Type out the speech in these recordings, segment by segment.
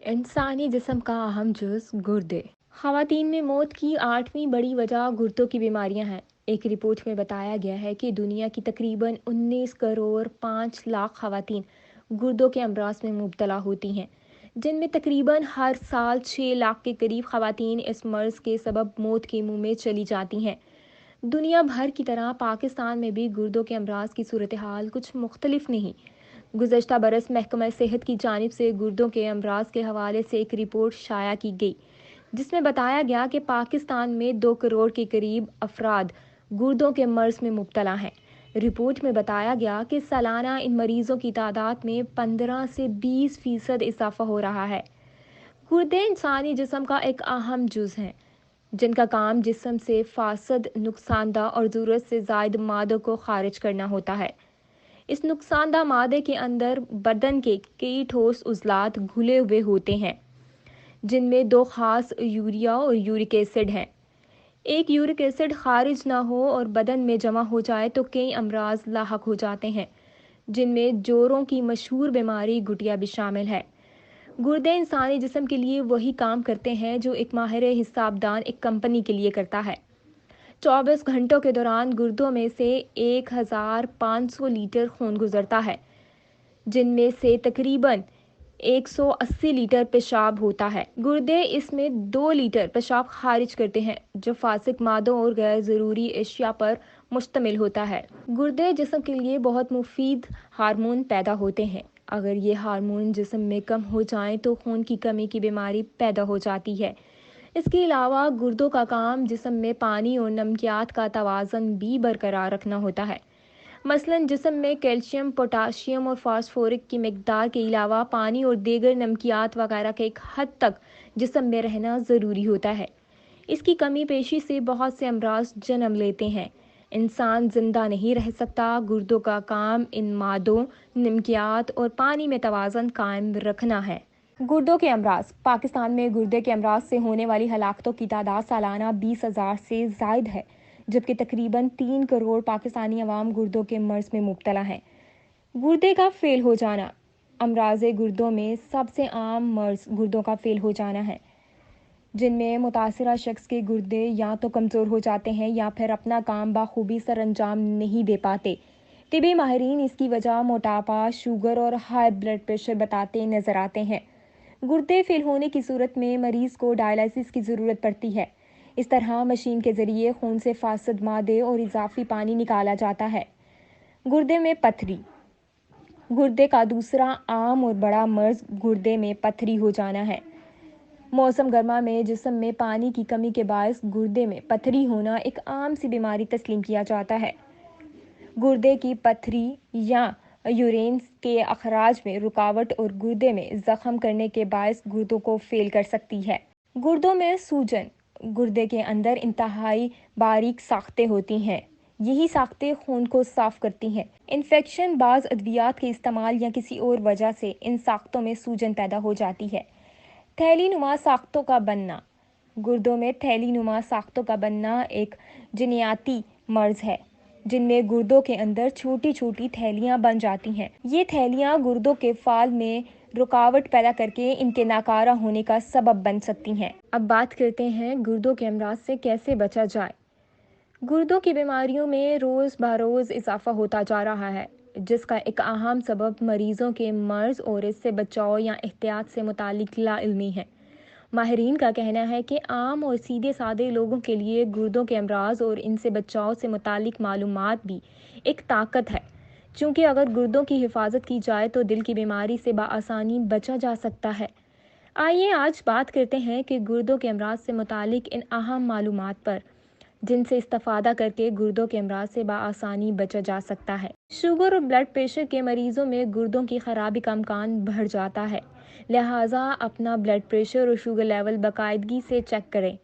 इंसानी जिस्म का अहम जुज़ गुर्दे। ख़वातीन में मौत की 8वीं बड़ी वजह गुर्दों की बीमारियां हैं। एक रिपोर्ट में बताया गया है कि दुनिया की तकरीबन 19 करोड़ 5 लाख ख़वातीन गुर्दों के अमराज में मुब्तला होती हैं, जिनमें तकरीबन हर साल 6 लाख के करीब ख़वातीन इस मर्ज़ के सबब मौत के मुंह में चली जाती हैं। दुनिया भर की तरह पाकिस्तान में भी गुर्दों के अमराज की सूरत हाल कुछ मुख्तलिफ नहीं। गुज़श्ता बरस महकमा सेहत की जानिब से गुर्दों के अमराज के हवाले से एक रिपोर्ट शाया की गई, जिसमें बताया गया कि पाकिस्तान में 2 करोड़ के करीब अफराद गुर्दों के मर्ज में मुब्तला हैं। रिपोर्ट में बताया गया कि सालाना इन मरीजों की तादाद में 15 से 20% इजाफा हो रहा है। गुर्दे इंसानी जिस्म का एक अहम जुज़ हैं, जिनका काम जिस्म से फासद, नुकसानदा और ज़रूरत से ज़ायद मादों को खारिज करना होता है। इस नुकसानदा मादे के अंदर बदन के कई ठोस उज़लात घुले हुए होते हैं, जिनमें 2 खास यूरिया और यूरिक एसिड हैं। एक यूरिक एसिड खारिज ना हो और बदन में जमा हो जाए तो कई अमराज लाहक हो जाते हैं, जिनमें जोड़ों की मशहूर बीमारी गुटिया भी शामिल है। गुर्दे इंसानी जिस्म के लिए वही काम करते हैं जो एक माहिर हिसाबदान एक कंपनी के लिए करता है। 24 घंटों के दौरान गुर्दों में से 1500 लीटर खून गुजरता है, जिनमें से तकरीबन 180 लीटर पेशाब होता है। गुर्दे इसमें 2 लीटर पेशाब खारिज करते हैं, जो फासिक मादों और गैर ज़रूरी अशिया पर मुश्तमिल होता है। गुर्दे जिस्म के लिए बहुत मुफीद हार्मोन पैदा होते हैं। अगर ये हार्मोन जिस्म में कम हो जाएं तो खून की कमी की बीमारी पैदा हो जाती है। इसके अलावा गुर्दों का काम जिस्म में पानी और नमकियात का तवाज़न भी बरकरार रखना होता है। मसलन जिस्म में कैल्शियम, पोटाशियम और फास्फोरिक की मिकदार के अलावा पानी और दीगर नमकियात वगैरह के एक हद तक जिस्म में रहना ज़रूरी होता है। इसकी कमी पेशी से बहुत से अमराज जन्म लेते हैं। इंसान जिंदा नहीं रह सकता। गुर्दों का काम इन मादों, नमकियात और पानी में तवाज़न कायम रखना है। गुर्दों के अमराज। पाकिस्तान में गुर्दे के अमराज से होने वाली हलाकतों की तादाद सालाना 20,000 से ज़ायद है, जबकि तकरीबन 3 करोड़ पाकिस्तानी अवाम गुर्दों के मर्ज में मुब्तला हैं। गुर्दे का फेल हो जाना। अमराज गुर्दों में सबसे आम मर्ज गुर्दों का फेल हो जाना है, जिनमें मुतासरा शख्स के गुर्दे या तो कमज़ोर हो जाते हैं या फिर अपना काम बाखूबी सर अंजाम नहीं दे पाते। तिबी माहिरीन इसकी वजह मोटापा, शुगर और हाई ब्लड प्रेशर बताते नजर आते हैं। गुर्दे फेल होने की सूरत में मरीज को डायलिसिस की ज़रूरत पड़ती है। इस तरह मशीन के ज़रिए खून से फासद मादे और इजाफी पानी निकाला जाता है। गुर्दे में पथरी। गुर्दे का दूसरा आम और बड़ा मर्ज गुर्दे में पथरी हो जाना है। मौसम गर्मा में जिस्म में पानी की कमी के बायस गुर्दे में पथरी होना एक आम सी बीमारी तस्लीम किया जाता है। गुर्दे की पथरी या यूरेन के अखराज में रुकावट और गुर्दे में जख्म करने के बायस गुर्दों को फेल कर सकती है। गुर्दों में सूजन। गुर्दे के अंदर इंतहाई बारीक साख्तें होती हैं। यही साख्तें खून को साफ करती हैं। इन्फेक्शन, बाज अद्वियात के इस्तेमाल या किसी और वजह से इन साख्तों में सूजन पैदा हो जाती है। थैली नुमा साख्तों का बनना। गुर्दों में थैली नुमा साख्तों का बनना एक जिनियाती मर्ज है, जिनमें गुर्दों के अंदर छोटी छोटी थैलियां बन जाती हैं। ये थैलियां गुर्दों के फाल में रुकावट पैदा करके इनके नाकारा होने का सबब बन सकती हैं। अब बात करते हैं गुर्दों के अमराज से कैसे बचा जाए। गुर्दों की बीमारियों में रोज़ बरोज़ इजाफा होता जा रहा है, जिसका एक अहम सबब मरीजों के मर्ज और इससे बचाव या एहतियात से मुतालिक लाइल्मी है। माहिरीन का कहना है कि आम और सीधे सादे लोगों के लिए गुर्दों के अमराज और इनसे बचाव से मुतालिक मालूमात भी एक ताकत है, चूँकि अगर गुर्दों की हिफाजत की जाए तो दिल की बीमारी से बआसानी बचा जा सकता है। आइए आज बात करते हैं कि गुर्दों के अमराज से मुतालिक इन अहम मालूमात पर, जिनसे इस्तेफादा करके गुर्दों के अमराज से बआसानी बचा जा सकता है। शुगर और ब्लड प्रेशर के मरीजों में गुर्दों की खराबी का इम्कान बढ़ जाता है, लिहाजा अपना ब्लड प्रेशर और शुगर लेवल बाकायदगी से चेक करें,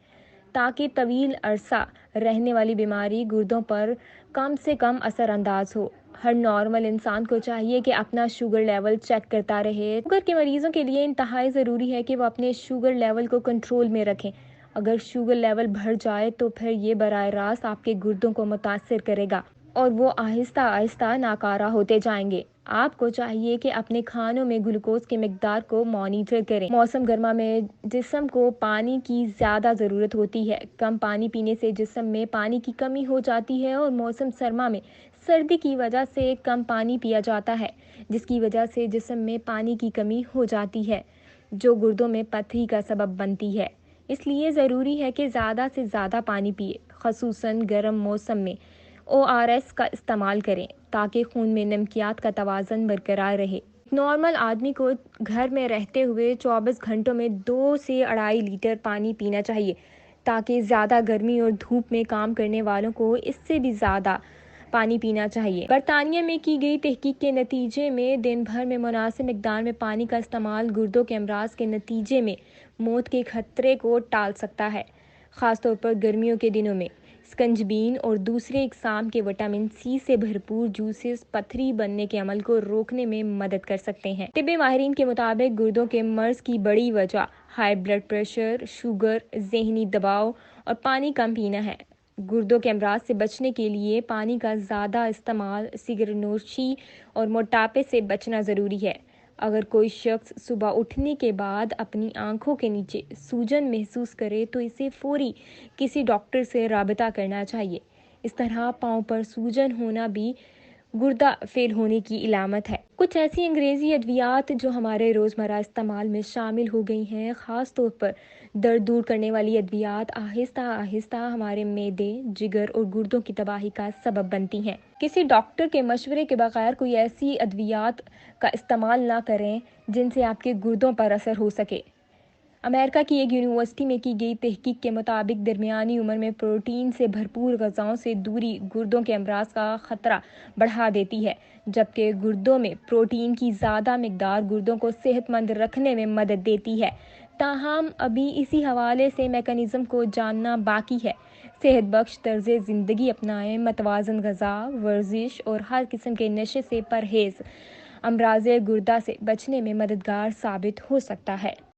ताकि तवील अरसा रहने वाली बीमारी गुर्दों पर कम से कम असरअंदाज हो। हर नॉर्मल इंसान को चाहिए कि अपना शुगर लेवल चेक करता रहे। शुगर के मरीजों के लिए इंतहाई ज़रूरी है कि वो अपने शुगर लेवल को कंट्रोल में रखें। अगर शुगर लेवल बढ़ जाए तो फिर ये बराह रास्त आपके गुर्दों को मुतासर करेगा और वो आहिस्ता आहिस्ता नाकारा होते जाएंगे। آپ کو چاہیے کہ اپنے کھانوں میں گلوکوز کی مقدار کو مانیٹر کریں۔ موسم گرما میں جسم کو پانی کی زیادہ ضرورت ہوتی ہے۔ کم پانی پینے سے جسم میں پانی کی کمی ہو جاتی ہے اور موسم سرما میں سردی کی وجہ سے کم پانی پیا جاتا ہے، جس کی وجہ سے جسم میں پانی کی کمی ہو جاتی ہے، جو گردوں میں پتھری کا سبب بنتی ہے۔ اس لیے ضروری ہے کہ زیادہ سے زیادہ پانی پیے، خصوصاً گرم موسم میں۔ ORS کا استعمال کریں تاکہ خون میں نمکیات کا توازن برقرار رہے۔ نارمل آدمی کو گھر میں رہتے ہوئے 24 گھنٹوں میں 2 سے 2.5 لیٹر پانی پینا چاہیے، تاکہ زیادہ گرمی اور دھوپ میں کام کرنے والوں کو اس سے بھی زیادہ پانی پینا چاہیے۔ برطانیہ میں کی گئی تحقیق کے نتیجے میں دن بھر میں مناسب مقدار میں پانی کا استعمال گردوں کے امراض کے نتیجے میں موت کے خطرے کو ٹال سکتا ہے، خاص طور پر گرمیوں کے دنوں میں۔ سکنجبین اور دوسرے اقسام کے وٹامن سی سے بھرپور جوسز پتھری بننے کے عمل کو روکنے میں مدد کر سکتے ہیں۔ طبی ماہرین کے مطابق گردوں کے مرض کی بڑی وجہ ہائی بلڈ پریشر، شوگر، ذہنی دباؤ اور پانی کم پینا ہے۔ گردوں کے امراض سے بچنے کے لیے پانی کا زیادہ استعمال، سگریٹ نوشی اور موٹاپے سے بچنا ضروری ہے۔ اگر کوئی شخص صبح اٹھنے کے بعد اپنی آنکھوں کے نیچے سوجن محسوس کرے تو اسے فوری کسی ڈاکٹر سے رابطہ کرنا چاہیے۔ اس طرح پاؤں پر سوجن ہونا بھی گردہ فیل ہونے کی علامت ہے۔ کچھ ایسی انگریزی ادویات جو ہمارے روزمرہ استعمال میں شامل ہو گئی ہیں، خاص طور پر درد دور کرنے والی ادویات، آہستہ آہستہ ہمارے معدے، جگر اور گردوں کی تباہی کا سبب بنتی ہیں۔ کسی ڈاکٹر کے مشورے کے بغیر کوئی ایسی ادویات کا استعمال نہ کریں جن سے آپ کے گردوں پر اثر ہو سکے۔ امریکہ کی ایک یونیورسٹی میں کی گئی تحقیق کے مطابق درمیانی عمر میں پروٹین سے بھرپور غذاؤں سے دوری گردوں کے امراض کا خطرہ بڑھا دیتی ہے، جبکہ گردوں میں پروٹین کی زیادہ مقدار گردوں کو صحت مند رکھنے میں مدد دیتی ہے۔ تاہم ابھی اسی حوالے سے میکانزم کو جاننا باقی ہے۔ صحت بخش طرز زندگی اپنائیں، متوازن غذا، ورزش اور ہر قسم کے نشے سے پرہیز امراض گردہ سے بچنے میں مددگار ثابت ہو سکتا ہے۔